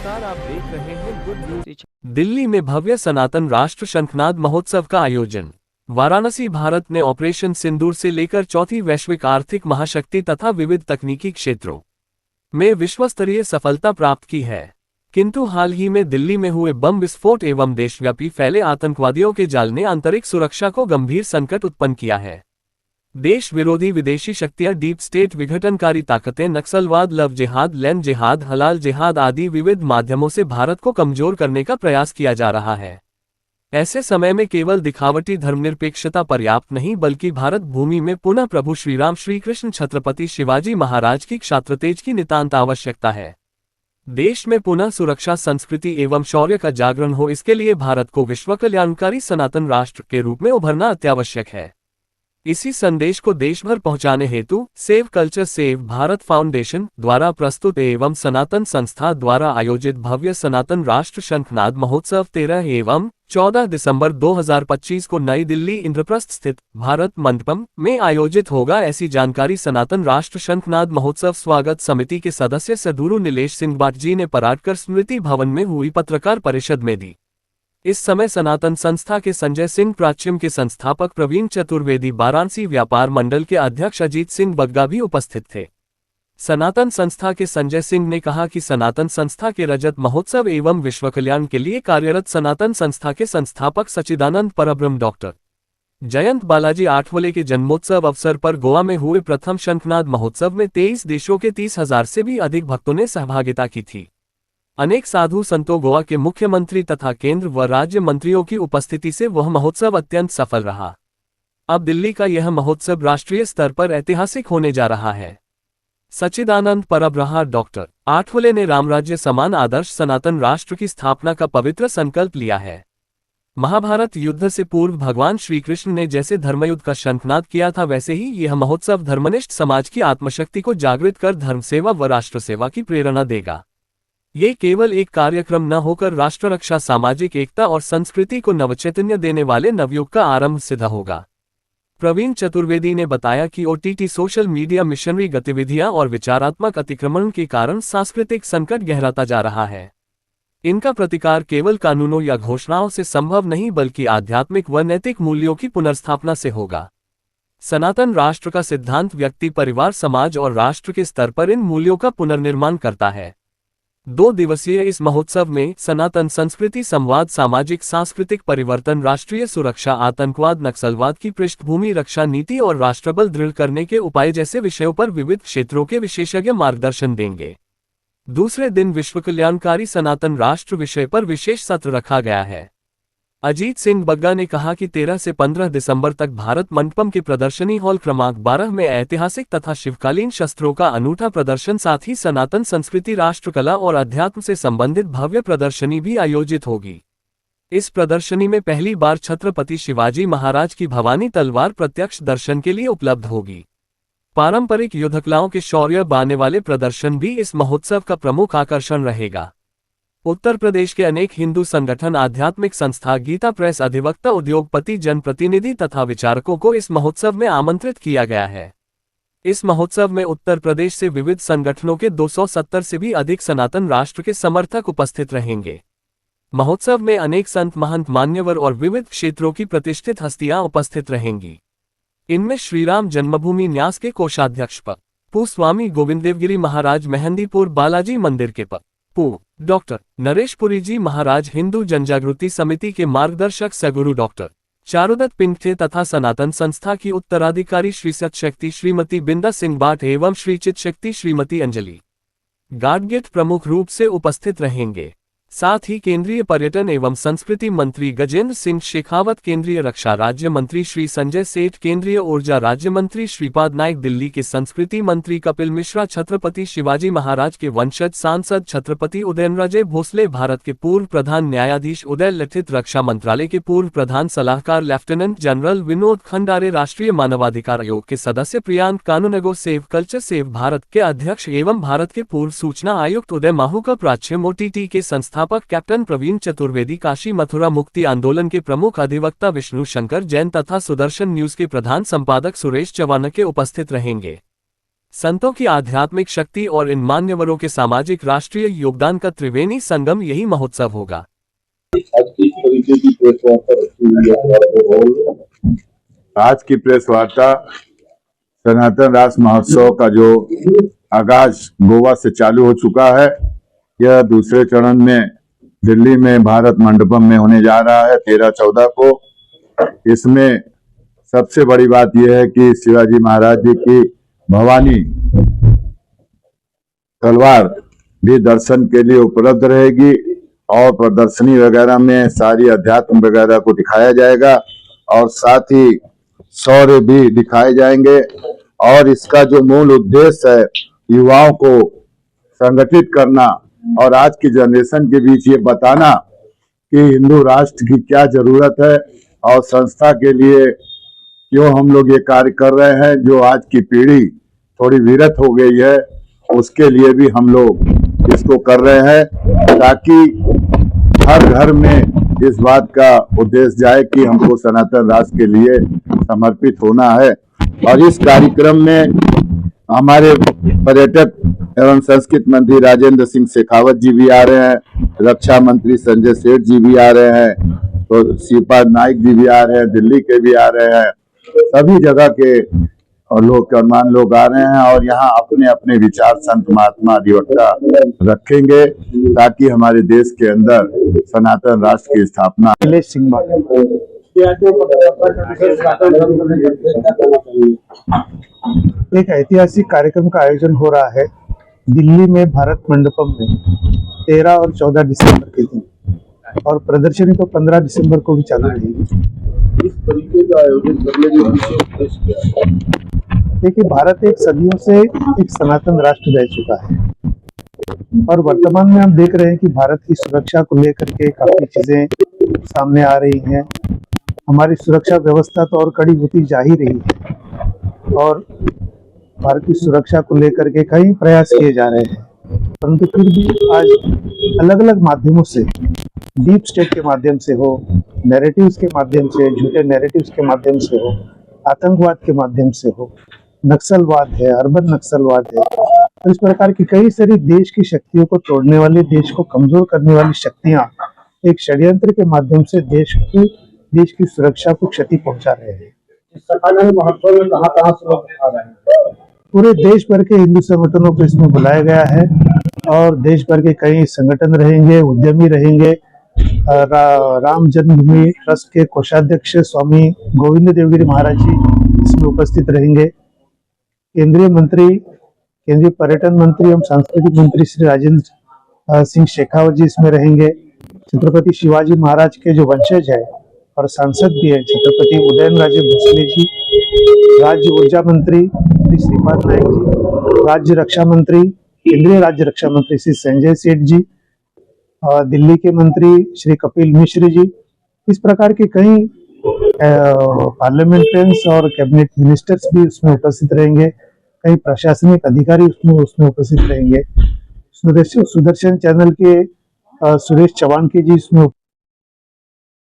नमस्कार, आप देख रहे हैं गुड न्यूज। दिल्ली में भव्य सनातन राष्ट्र शंखनाद महोत्सव का आयोजन। वाराणसी भारत ने ऑपरेशन सिंदूर से लेकर चौथी वैश्विक आर्थिक महाशक्ति तथा विविध तकनीकी क्षेत्रों में विश्वस्तरीय सफलता प्राप्त की है, किंतु हाल ही में दिल्ली में हुए बम विस्फोट एवं देशव्यापी फैले आतंकवादियों के जाल ने आंतरिक सुरक्षा को गंभीर संकट उत्पन्न किया है। देश विरोधी विदेशी शक्तियां, डीप स्टेट, विघटनकारी ताकतें, नक्सलवाद, लव जिहाद, लैंड जिहाद, हलाल जिहाद आदि विविध माध्यमों से भारत को कमजोर करने का प्रयास किया जा रहा है। ऐसे समय में केवल दिखावटी धर्मनिरपेक्षता पर्याप्त नहीं, बल्कि भारत भूमि में पुनः प्रभु श्रीराम श्रीकृष्ण छत्रपति शिवाजी महाराज की क्षात्रतेज की नितांत आवश्यकता है। देश में पुनः सुरक्षा, संस्कृति एवं शौर्य का जागरण हो, इसके लिए भारत को विश्व कल्याणकारी सनातन राष्ट्र के रूप में उभरना अत्यावश्यक है। इसी संदेश को देशभर पहुंचाने हेतु save culture save Bharat foundation द्वारा प्रस्तुत एवं सनातन संस्था द्वारा आयोजित भव्य सनातन राष्ट्र शंखनाद महोत्सव 13 एवं 14 दिसंबर 2025 को नई दिल्ली इंद्रप्रस्थ स्थित भारत मंडपम में आयोजित होगा। ऐसी जानकारी सनातन राष्ट्र शंखनाद महोत्सव स्वागत समिति के सदस्य सदगुरु नीलेश सिंह बाट जी ने पराटकर स्मृति भवन में हुई पत्रकार परिषद में दी। इस समय सनातन संस्था के संजय सिंह प्राच्यम के संस्थापक प्रवीण चतुर्वेदी, वाराणसी व्यापार मंडल के अध्यक्ष अजीत सिंह बग्गा भी उपस्थित थे। सनातन संस्था के संजय सिंह ने कहा कि सनातन संस्था के रजत महोत्सव एवं विश्व कल्याण के लिए कार्यरत सनातन संस्था के संस्थापक सच्चिदानंद परब्रह्म डॉक्टर जयंत बालाजी आठवले के जन्मोत्सव अवसर पर गोवा में हुए प्रथम शंखनाद महोत्सव में 23 देशों के 30,000 से भी अधिक भक्तों ने सहभागिता की थी। अनेक साधु संतों, गोवा के मुख्यमंत्री तथा केंद्र व राज्य मंत्रियों की उपस्थिति से वह महोत्सव अत्यंत सफल रहा। अब दिल्ली का यह महोत्सव राष्ट्रीय स्तर पर ऐतिहासिक होने जा रहा है। सच्चिदानंद परब्रह्म डॉक्टर आठवले ने रामराज्य समान आदर्श सनातन राष्ट्र की स्थापना का पवित्र संकल्प लिया है। महाभारत युद्ध से पूर्व भगवान श्री कृष्ण ने जैसे धर्मयुद्ध का शंखनाद किया था, वैसे ही यह महोत्सव धर्मनिष्ठ समाज की आत्मशक्ति को जागृत कर धर्म सेवा व राष्ट्र सेवा की प्रेरणा देगा। ये केवल एक कार्यक्रम न होकर राष्ट्र रक्षा, सामाजिक एकता और संस्कृति को नवचैतन्य देने वाले नवयुग का आरंभ सिद्ध होगा। प्रवीण चतुर्वेदी ने बताया कि ओटीटी, सोशल मीडिया, मिशनरी गतिविधियां और विचारात्मक अतिक्रमण के कारण सांस्कृतिक संकट गहराता जा रहा है। इनका प्रतिकार केवल कानूनों या घोषणाओं से संभव नहीं, बल्कि आध्यात्मिक व नैतिक मूल्यों की पुनर्स्थापना से होगा। सनातन राष्ट्र का सिद्धांत व्यक्ति, परिवार, समाज और राष्ट्र के स्तर पर इन मूल्यों का पुनर्निर्माण करता है। 2 दिवसीय इस महोत्सव में सनातन संस्कृति संवाद, सामाजिक सांस्कृतिक परिवर्तन, राष्ट्रीय सुरक्षा, आतंकवाद, नक्सलवाद की पृष्ठभूमि, रक्षा नीति और राष्ट्रबल दृढ़ करने के उपाय जैसे विषयों पर विविध क्षेत्रों के विशेषज्ञ मार्गदर्शन देंगे। दूसरे दिन विश्व कल्याणकारी सनातन राष्ट्र विषय पर विशेष सत्र रखा गया है। अजीत सिंह बग्गा ने कहा कि 13 से 15 दिसंबर तक भारत मंडपम के प्रदर्शनी हॉल क्रमांक 12 में ऐतिहासिक तथा शिवकालीन शस्त्रों का अनूठा प्रदर्शन, साथ ही सनातन संस्कृति, राष्ट्रकला और अध्यात्म से संबंधित भव्य प्रदर्शनी भी आयोजित होगी। इस प्रदर्शनी में पहली बार छत्रपति शिवाजी महाराज की भवानी तलवार प्रत्यक्ष दर्शन के लिए उपलब्ध होगी। पारंपरिक युद्धकलाओं के शौर्य बाने वाले प्रदर्शन भी इस महोत्सव का प्रमुख आकर्षण रहेगा। उत्तर प्रदेश के अनेक हिंदू संगठन, आध्यात्मिक संस्था, गीता प्रेस, अधिवक्ता, उद्योगपति, जनप्रतिनिधि तथा विचारकों को इस महोत्सव में आमंत्रित किया गया है। इस महोत्सव में उत्तर प्रदेश से विविध संगठनों के 270 से भी अधिक सनातन राष्ट्र के समर्थक उपस्थित रहेंगे। महोत्सव में अनेक संत, महंत, मान्यवर और विविध क्षेत्रों की प्रतिष्ठित हस्तियां उपस्थित रहेंगी। इनमें श्रीराम जन्मभूमि न्यास के कोषाध्यक्ष पू स्वामी गोविंददेवगिरी महाराज, मेहंदीपुर बालाजी मंदिर के पू डॉक्टर नरेश पुरी जी महाराज, हिंदू जनजागृति समिति के मार्गदर्शक सगुरु डॉक्टर चारुदत्त पिंगठे तथा सनातन संस्था की उत्तराधिकारी श्री सतशक्ति श्रीमती बिंदा सिंह बाट एवं श्री चित शक्ति श्रीमती अंजलि गाडगिट प्रमुख रूप से उपस्थित रहेंगे। साथ ही केंद्रीय पर्यटन एवं संस्कृति मंत्री गजेंद्र सिंह शेखावत, केंद्रीय रक्षा राज्य मंत्री श्री संजय सेठ, केंद्रीय ऊर्जा राज्य मंत्री श्रीपाद नाइक, दिल्ली के संस्कृति मंत्री कपिल मिश्रा, छत्रपति शिवाजी महाराज के वंशज सांसद छत्रपति उदयनराजे भोसले, भारत के पूर्व प्रधान न्यायाधीश उदय लठित, रक्षा मंत्रालय के पूर्व प्रधान सलाहकार लेफ्टिनेंट जनरल विनोद खंडारे, राष्ट्रीय मानवाधिकार आयोग के सदस्य प्रियांक कानूनगो, सेव कल्चर सेव भारत के अध्यक्ष एवं भारत के पूर्व सूचना आयुक्त उदय माहू का प्राच्यम, ओटीटी के संस्थापक कैप्टन प्रवीण चतुर्वेदी, काशी मथुरा मुक्ति आंदोलन के प्रमुख अधिवक्ता विष्णु शंकर जैन तथा सुदर्शन न्यूज के प्रधान संपादक सुरेश चवानके उपस्थित रहेंगे। संतों की आध्यात्मिक शक्ति और इन मान्यवरों के सामाजिक राष्ट्रीय योगदान का त्रिवेणी संगम यही महोत्सव होगा। आज की प्रेस वार्ता सनातन राष्ट्र महोत्सव का जो आगाज गोवा से चालू हो चुका है, यह दूसरे चरण में दिल्ली में भारत मंडपम में होने जा रहा है 13-14 को। इसमें सबसे बड़ी बात यह है कि शिवाजी महाराज जी की भवानी तलवार भी दर्शन के लिए उपलब्ध रहेगी और प्रदर्शनी वगैरह में सारी अध्यात्म वगैरह को दिखाया जाएगा और साथ ही शौर्य भी दिखाए जाएंगे। और इसका जो मूल उद्देश्य है युवाओं को संगठित करना और आज की जनरेशन के बीच ये बताना कि हिंदू राष्ट्र की क्या जरूरत है और संस्था के लिए क्यों हम लोग ये कार्य कर रहे हैं। जो आज की पीढ़ी थोड़ी विरत हो गई है उसके लिए भी हम लोग इसको कर रहे हैं ताकि हर घर में इस बात का उद्देश्य जाए कि हमको सनातन राष्ट्र के लिए समर्पित होना है। और इस कार्यक्रम में हमारे पर्यटक एवं संस्कृति मंत्री राजेंद्र सिंह शेखावत जी भी आ रहे हैं, रक्षा मंत्री संजय सेठ जी भी आ रहे हैं, तो श्रीपाद नाइक जी भी आ रहे हैं, दिल्ली के भी आ रहे हैं, सभी जगह के लोग गणमान्य लोग आ रहे हैं और यहाँ अपने अपने विचार संत महात्मा अधिवक्ता रखेंगे ताकि हमारे देश के अंदर सनातन राष्ट्र की स्थापना। एक ऐतिहासिक कार्यक्रम का आयोजन हो रहा है दिल्ली में भारत मंडपम में 13 और 14 दिसंबर के दिन और प्रदर्शनी तो 15 दिसंबर को भी चालू रहेगी। इस तरीके का आयोजन करने के विशेष उद्देश्य क्या है? देखिए, भारत एक सदियों से एक सनातन राष्ट्र रह चुका है और वर्तमान में हम देख रहे हैं कि भारत की सुरक्षा को लेकर के काफी चीजें सामने आ रही हैं। हमारी सुरक्षा व्यवस्था तो और कड़ी होती जा ही रही है और भारत की सुरक्षा को लेकर के कई प्रयास किए जा रहे हैं, परंतु फिर भी आज अलग अलग माध्यमों से, डीप स्टेट के माध्यम से हो, नैरेटिव्स के माध्यम से, झूठे नैरेटिव्स के माध्यम से हो, आतंकवाद के माध्यम से हो, नक्सलवाद है, अर्बन नक्सलवाद है, तो इस प्रकार की कई सारी देश की शक्तियों को तोड़ने वाली, देश को कमजोर करने वाली शक्तियां एक षड्यंत्र के माध्यम से देश की सुरक्षा को क्षति पहुंचा रहे हैं। महोत्सव में कहाँ से लोग आ रहे हैं? पूरे देश भर के हिंदू संगठनों को इसमें बुलाया गया है और देश भर के कई संगठन रहेंगे, उद्यमी रहेंगे। राम जन्मभूमि ट्रस्ट के कोषाध्यक्ष स्वामी गोविंद देवगिरी महाराज जी इसमें उपस्थित रहेंगे। केंद्रीय मंत्री, केंद्रीय पर्यटन मंत्री एवं सांस्कृतिक मंत्री श्री राजेंद्र सिंह शेखावत जी इसमें रहेंगे। छत्रपति शिवाजी महाराज के जो वंशज है और सांसद भी है छत्रपति उदयनराजे भोसले जी, राज्य ऊर्जा मंत्री श्री श्रीपाद नाइक जी, राज्य रक्षा मंत्री, केंद्रीय राज्य रक्षा मंत्री श्री संजय सेठ जी, दिल्ली के मंत्री श्री कपिल मिश्र जी, इस प्रकार के कई पार्लियामेंटेरियंस और कैबिनेट मिनिस्टर्स भी उसमें उपस्थित रहेंगे। कई प्रशासनिक अधिकारी उसमें उपस्थित रहेंगे। सुदर्शन चैनल के सुरेश चौहान के जी इसमें